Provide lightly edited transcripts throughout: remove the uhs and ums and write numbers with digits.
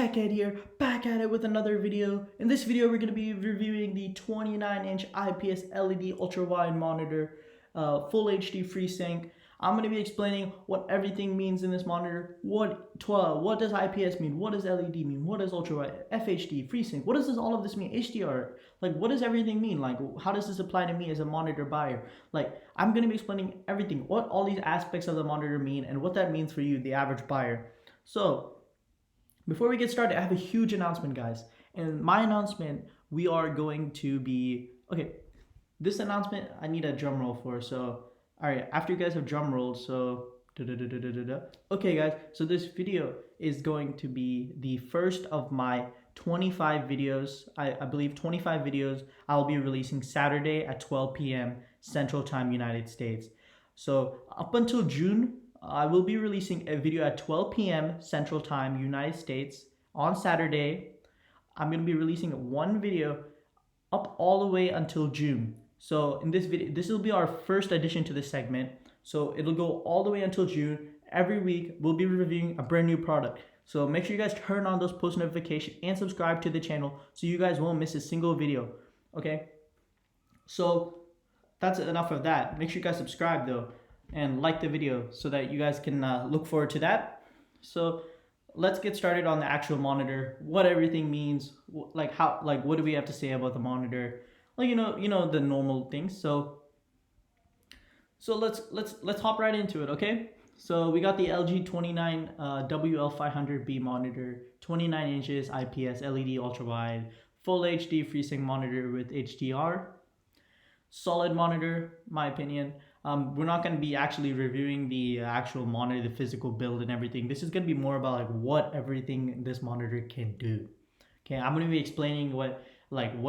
Back at here, back at it with another video. In this video, we're going to be reviewing the 29-inch IPS LED ultra-wide monitor, full HD FreeSync. I'm going to be explaining what everything means in this monitor. What does IPS mean? What does LED mean? What does ultra-wide, FHD, FreeSync? What does all of this mean? HDR? Like, what does everything mean? Like, how does this apply to me as a monitor buyer? Like, I'm going to be explaining everything, what all these aspects of the monitor mean, and what that means for you, the average buyer. So, before we get started, I have a huge announcement, guys. And my announcement, we are going to be, okay, this announcement, I need a drum roll for. So, all right, after you guys have drum rolled, so, okay, guys, so this video is going to be the first of my 25 videos. I believe 25 videos I'll be releasing Saturday at 12 p.m. Central Time, United States. So, up until June, I will be releasing a video at 12 p.m. Central Time, United States on Saturday. I'm going to be releasing one video up all the way until June. So in this video, this will be our first addition to this segment. So it'll go all the way until June. Every week, we'll be reviewing a brand new product. So make sure you guys turn on those post notifications and subscribe to the channel so you guys won't miss a single video. Okay? So that's enough of that. Make sure you guys subscribe though, and like the video so that you guys can look forward to that. So let's get started on the actual monitor, what everything means, like what do we have to say about the monitor, like you know the normal things. So let's hop right into it. Okay, so we got the LG 29WL500B monitor, 29 inches IPS LED ultra wide, full HD FreeSync monitor with HDR. Solid monitor, my opinion. We're not going to be actually reviewing the actual monitor, the physical build and everything. This is going to be more about like what everything this monitor can do. Okay, I'm going to be explaining what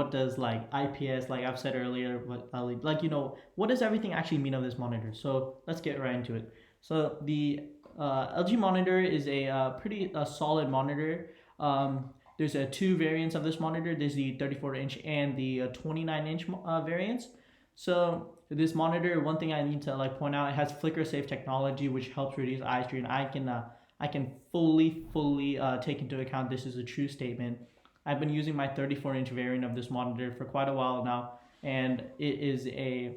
does like IPS, like I've said earlier, what what does everything actually mean of this monitor. So let's get right into it. So the LG monitor is a pretty solid monitor. There's two variants of this monitor. There's the 34-inch and the 29-inch variants. So this monitor, one thing I need to point out, it has flicker safe technology, which helps reduce eye strain. I can fully take into account this is a true statement. I've been using my 34-inch variant of this monitor for quite a while now, and it is a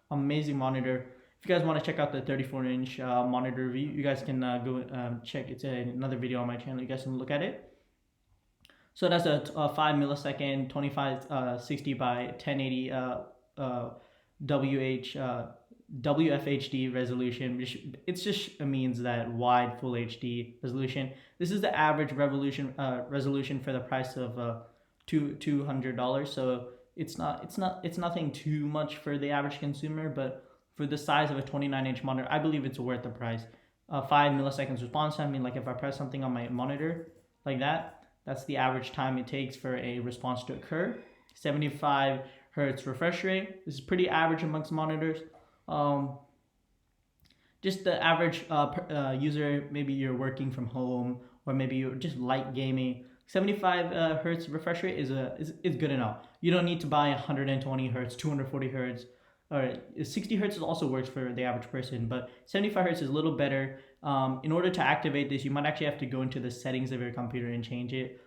amazing monitor. If you guys want to check out the 34-inch monitor review, you guys can go check. It's another video on my channel. You guys can look at it. So that's a 5 millisecond 2560 by 1080 WFHD resolution, which it just means that wide full HD resolution. This is the average resolution for the price of $200. So it's nothing too much for the average consumer, but for the size of a 29-inch monitor, I believe it's worth the price. 5 milliseconds response time. I mean, like if I press something on my monitor like that, that's the average time it takes for a response to occur. 75 hertz refresh rate. This is pretty average amongst monitors. Just the average user, maybe you're working from home or maybe you're just light gaming. 75 hertz refresh rate is good enough. You don't need to buy 120 hertz, 240 hertz. Or 60 hertz also works for the average person, but 75 hertz is a little better. In order to activate this, you might actually have to go into the settings of your computer and change it.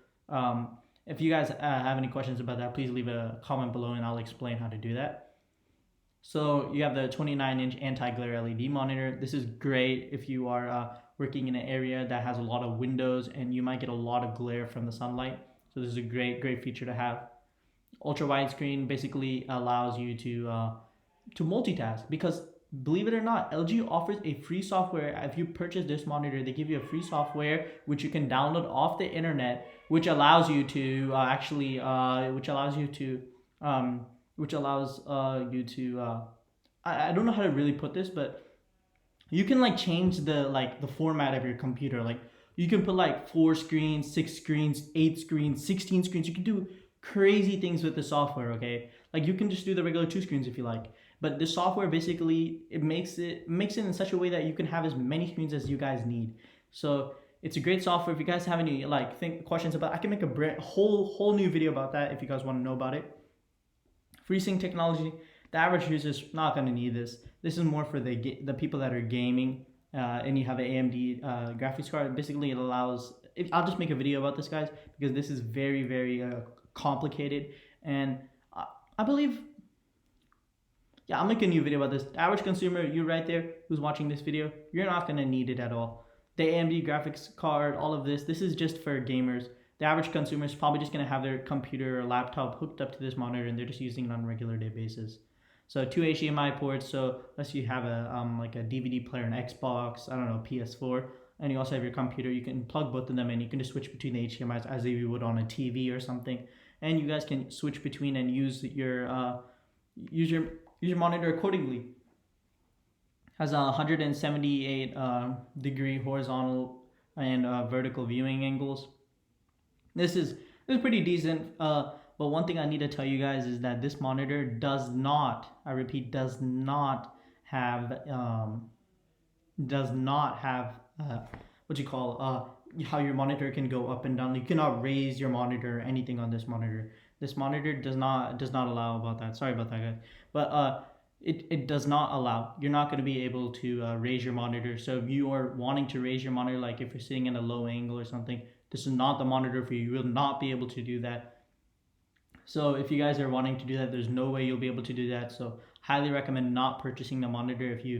If you guys have any questions about that, please leave a comment below and I'll explain how to do that. So you have the 29-inch anti-glare LED monitor. This is great if you are working in an area that has a lot of windows and you might get a lot of glare from the sunlight. So this is a great feature to have. Ultra widescreen basically allows you to multitask, because believe it or not, LG offers a free software. If you purchase this monitor, they give you a free software which you can download off the internet, which allows you to I don't know how to really put this, but you can change the format of your computer. Like you can put 4 screens, 6 screens, 8 screens, 16 screens. You can do crazy things with the software. Okay, like you can just do the regular 2 screens if you like. But the software basically it makes it in such a way that you can have as many screens as you guys need. So it's a great software. If you guys have any questions about it, I can make a whole new video about that if you guys want to know about it. FreeSync technology, the average user is not going to need this. This is more for the people that are gaming and you have an AMD graphics card. Basically, it allows I'll just make a video about this, guys, because this is very, very complicated, and I believe, yeah, I'll make a new video about this. The average consumer, you right there, who's watching this video, you're not gonna need it at all. The AMD graphics card, all of this is just for gamers. The average consumer is probably just gonna have their computer or laptop hooked up to this monitor, and they're just using it on a regular day basis. So 2 HDMI ports. So unless you have a like a DVD player, an Xbox, I don't know, PS4, and you also have your computer, you can plug both of them in. You can just switch between the HDMIs as if you would on a TV or something, and you guys can switch between and use your monitor accordingly. Has a 178 degree horizontal and vertical viewing angles. This is pretty decent. But one thing I need to tell you guys is that this monitor does not, I repeat, does not have what you call how your monitor can go up and down. You cannot raise your monitor or anything on this monitor. This monitor does not allow about that. Sorry about that, guys. But it does not allow. You're not going to be able to raise your monitor. So if you are wanting to raise your monitor, like if you're sitting in a low angle or something, this is not the monitor for you. You will not be able to do that. So if you guys are wanting to do that, there's no way you'll be able to do that. So highly recommend not purchasing the monitor if you're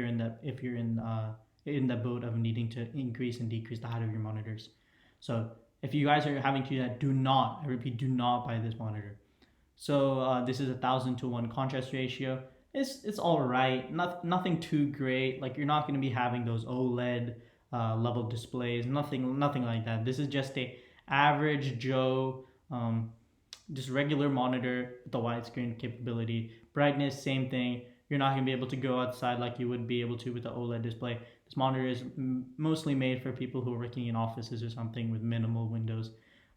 in the boat of needing to increase and decrease the height of your monitors. So if you guys are having to do that, do not, I repeat, do not buy this monitor. So this is 1,000:1 contrast ratio. It's all right. Nothing too great. Like you're not going to be having those OLED level displays. Nothing like that. This is just a average Joe. Just regular monitor with the widescreen capability. Brightness, same thing. You're not going to be able to go outside like you would be able to with the OLED display. This monitor is mostly made for people who are working in offices or something with minimal windows.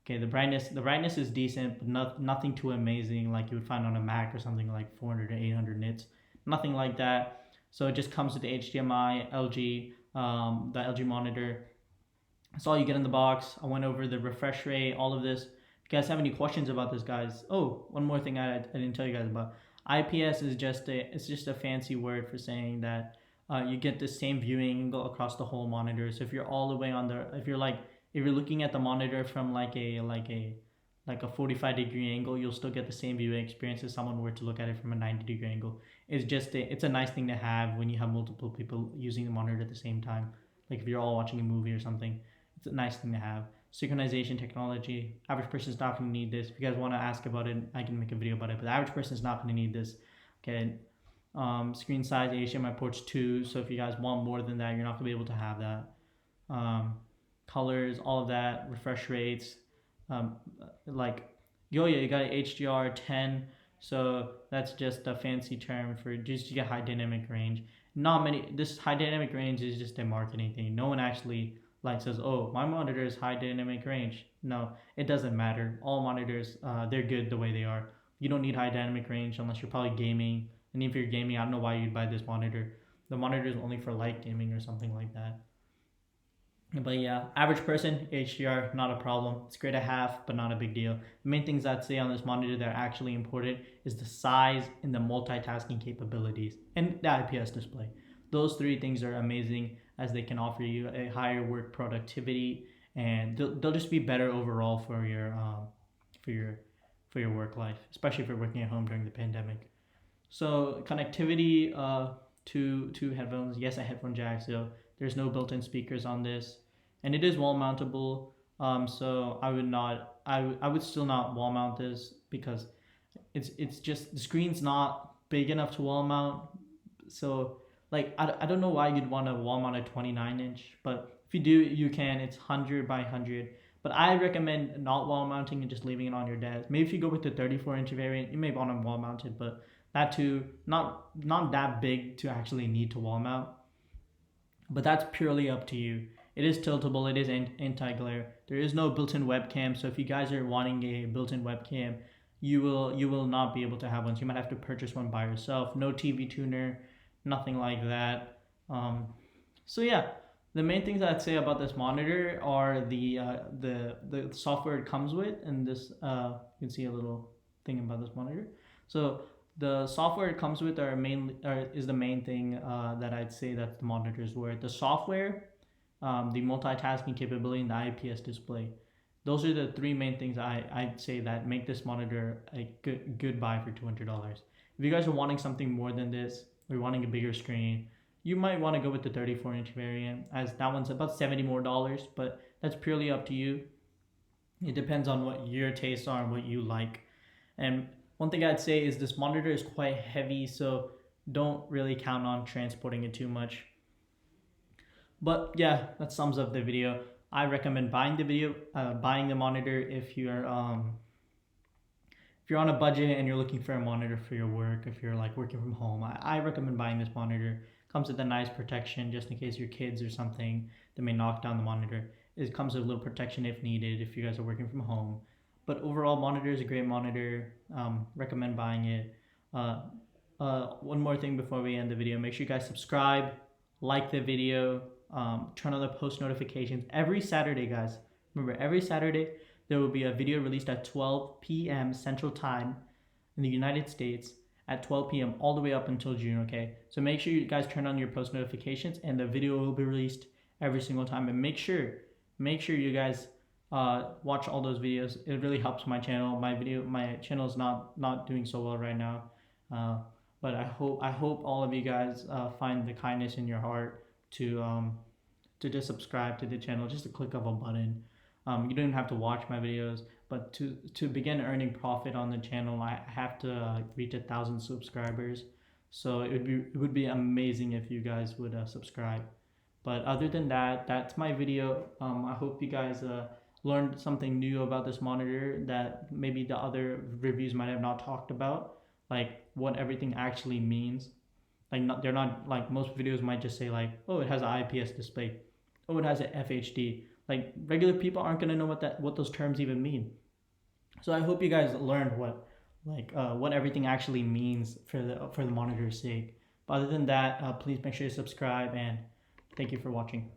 Okay, the brightness is decent, but nothing too amazing like you would find on a Mac or something like 400 to 800 nits. Nothing like that. So it just comes with the HDMI, LG, the LG monitor. That's all you get in the box. I went over the refresh rate, all of this. If you guys have any questions about this, guys. Oh, one more thing I didn't tell you guys about. IPS is just a fancy word for saying that you get the same viewing angle across the whole monitor. So if you're all the way on the, if you're looking at the monitor from like a 45-degree angle, you'll still get the same viewing experience as someone were to look at it from a 90-degree angle. It's a nice thing to have when you have multiple people using the monitor at the same time. Like if you're all watching a movie or something, it's a nice thing to have. Synchronization technology. Average person is not going to need this. If you guys want to ask about it, I can make a video about it. But the average person is not going to need this. Okay. Screen size, HDMI ports 2. So if you guys want more than that, you're not going to be able to have that. Colors, all of that. Refresh rates. You got an HDR 10. So that's just a fancy term for just to get high dynamic range. This high dynamic range is just a marketing thing. No one actually says, oh, my monitor is high dynamic range. No, it doesn't matter. All monitors, they're good the way they are. You don't need high dynamic range unless you're probably gaming. And if you're gaming, I don't know why you'd buy this monitor. The monitor is only for light gaming or something like that. But yeah, average person, HDR, not a problem. It's great to have, but not a big deal. The main things I'd say on this monitor that are actually important is the size and the multitasking capabilities and the IPS display. Those three things are amazing, as they can offer you a higher work productivity, and they'll just be better overall for your work life, especially if you're working at home during the pandemic. So connectivity to headphones. Yes, a headphone jack. So there's no built-in speakers on this, and it is wall mountable. So I would still not wall mount this because it's just the screen's not big enough to wall mount. So I don't know why you'd want to wall mount a 29-inch, but if you do, you can. It's 100 by 100. But I recommend not wall mounting and just leaving it on your desk. Maybe if you go with the 34-inch variant, you may want to wall mount it, but that too, not that big to actually need to wall mount. But that's purely up to you. It is tiltable. It is anti-glare. There is no built-in webcam. So if you guys are wanting a built-in webcam, you will not be able to have one. So you might have to purchase one by yourself. No TV tuner. Nothing like that. So yeah, the main things I'd say about this monitor are the software it comes with, and this you can see a little thing about this monitor. So the software it comes with is the main thing that I'd say that the monitor is worth. The software the multitasking capability, and the IPS display. Those are the three main things I'd say that make this monitor a good buy for $200. If you guys are wanting something more than this, or you're wanting a bigger screen, you might want to go with the 34-inch variant, as that one's about $70 more, but that's purely up to you. It depends on what your tastes are and what you like. And one thing I'd say is this monitor is quite heavy, so don't really count on transporting it too much. But yeah, that sums up the video. I recommend buying the monitor if you're on a budget and you're looking for a monitor for your work. If you're like working from home, I recommend buying this monitor. Comes with a nice protection just in case your kids or something that may knock down the monitor. It comes with a little protection if needed if you guys are working from home. But overall, monitor is a great monitor. Recommend buying it. One more thing before we end the video, make sure you guys subscribe, like the video, turn on the post notifications. Every Saturday, guys, remember, every Saturday there will be a video released at 12 p.m. Central Time in the United States at 12 p.m. all the way up until June, okay? So make sure you guys turn on your post notifications and the video will be released every single time. And make sure you guys watch all those videos. It really helps my channel. My channel is not doing so well right now. But I hope all of you guys find the kindness in your heart to just subscribe to the channel, just a click of a button. You don't even have to watch my videos, but to begin earning profit on the channel, I have to reach 1,000 subscribers. So it would be amazing if you guys would subscribe. But other than that, that's my video. I hope you guys learned something new about this monitor that maybe the other reviews might have not talked about, like what everything actually means. Like they're not like most videos might just say like, oh, it has an IPS display, oh, it has an FHD. Like regular people aren't gonna know what those terms even mean. So I hope you guys learned what everything actually means for the monitor's sake. But other than that, please make sure you subscribe and thank you for watching.